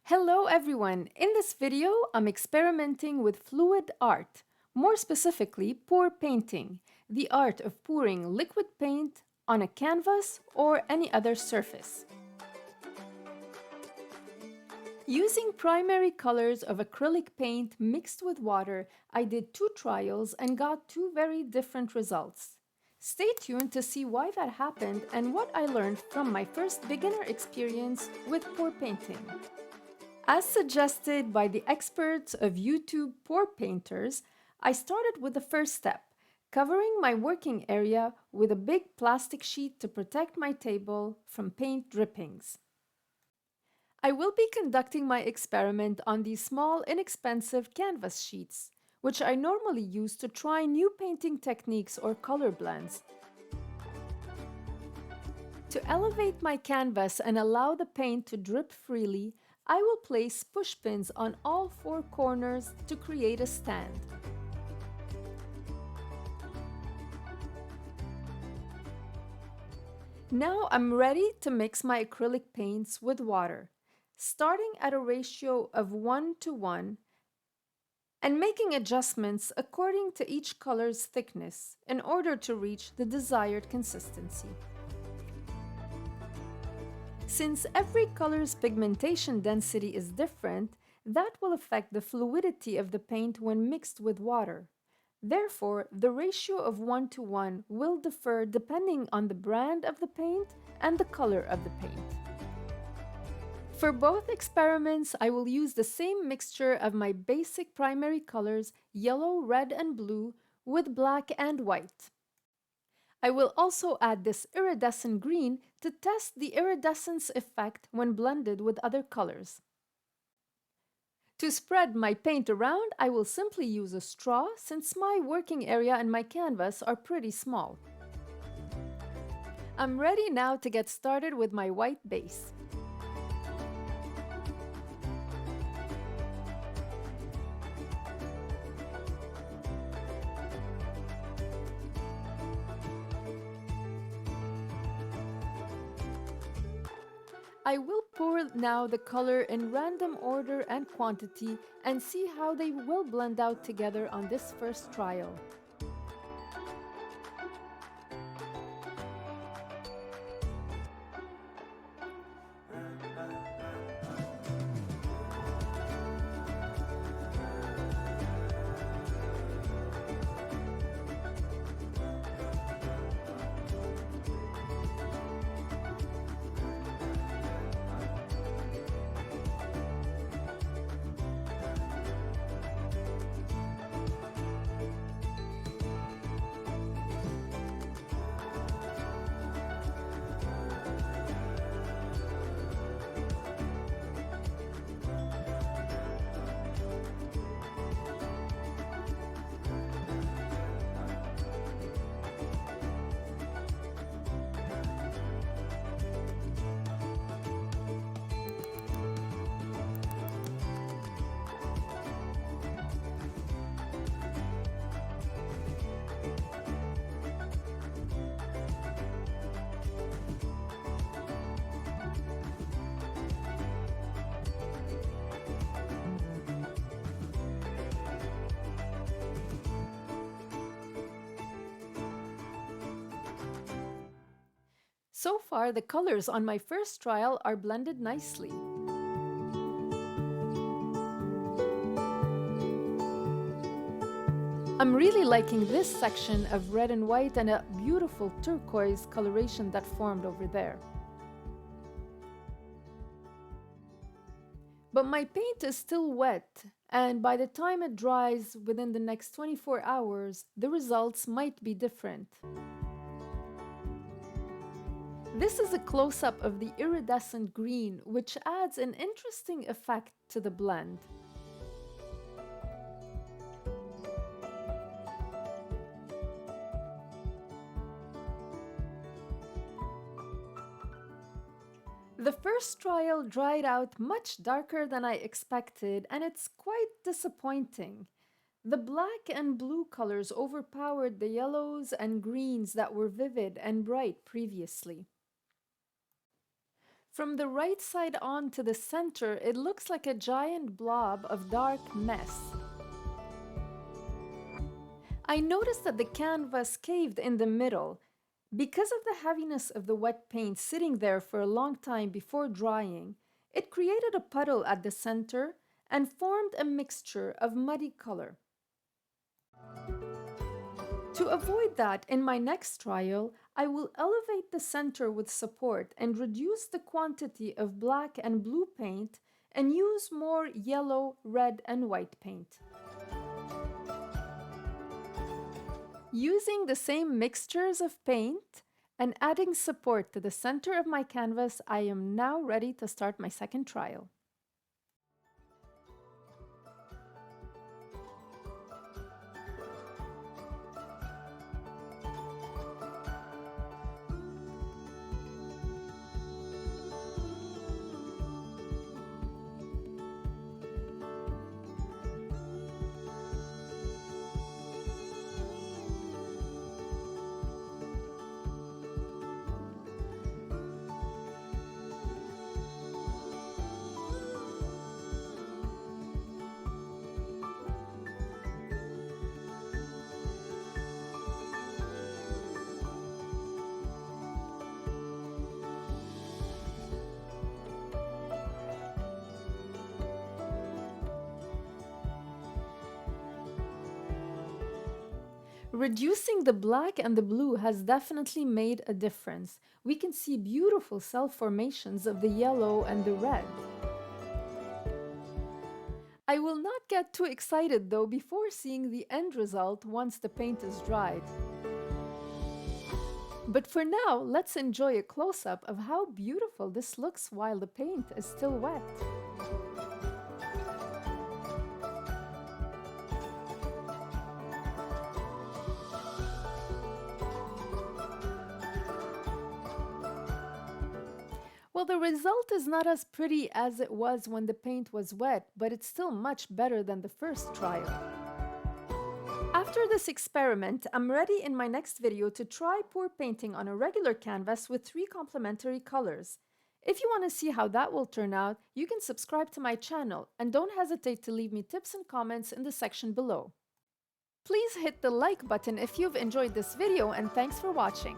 Hello everyone! In this video, I'm experimenting with fluid art, more specifically pour painting, the art of pouring liquid paint on a canvas or any other surface. Using primary colors of acrylic paint mixed with water, I did 2 trials and got 2 very different results. Stay tuned to see why that happened and what I learned from my first beginner experience with pour painting. As suggested by the experts of YouTube pour painters, I started with the first step, covering my working area with a big plastic sheet to protect my table from paint drippings. I will be conducting my experiment on these small, inexpensive canvas sheets, which I normally use to try new painting techniques or color blends. To elevate my canvas and allow the paint to drip freely, I will place push pins on all 4 corners to create a stand. Now I'm ready to mix my acrylic paints with water, starting at a ratio of 1:1 and making adjustments according to each color's thickness in order to reach the desired consistency. Since every color's pigmentation density is different, that will affect the fluidity of the paint when mixed with water. Therefore, the ratio of 1:1 will differ depending on the brand of the paint and the color of the paint. For both experiments, I will use the same mixture of my basic primary colors, yellow, red, and blue, with black and white. I will also add this iridescent green to test the iridescence effect when blended with other colors. To spread my paint around, I will simply use a straw since my working area and my canvas are pretty small. I'm ready now to get started with my white base. I will pour now the color in random order and quantity and see how they will blend out together on this first trial. So far, the colors on my first trial are blended nicely. I'm really liking this section of red and white and a beautiful turquoise coloration that formed over there. But my paint is still wet, and by the time it dries within the next 24 hours, the results might be different. This is a close-up of the iridescent green, which adds an interesting effect to the blend. The first trial dried out much darker than I expected, and it's quite disappointing. The black and blue colors overpowered the yellows and greens that were vivid and bright previously. From the right side on to the center, it looks like a giant blob of dark mess. I noticed that the canvas caved in the middle. Because of the heaviness of the wet paint sitting there for a long time before drying, it created a puddle at the center and formed a mixture of muddy color. To avoid that, in my next trial, I will elevate the center with support and reduce the quantity of black and blue paint and use more yellow, red, and white paint. Using the same mixtures of paint and adding support to the center of my canvas, I am now ready to start my second trial. Reducing the black and the blue has definitely made a difference. We can see beautiful cell formations of the yellow and the red. I will not get too excited though before seeing the end result once the paint is dried. But for now, let's enjoy a close-up of how beautiful this looks while the paint is still wet. Well, the result is not as pretty as it was when the paint was wet, but it's still much better than the first trial. After this experiment, I'm ready in my next video to try pour painting on a regular canvas with 3 complementary colors. If you want to see how that will turn out, you can subscribe to my channel and don't hesitate to leave me tips and comments in the section below. Please hit the like button if you've enjoyed this video, and thanks for watching.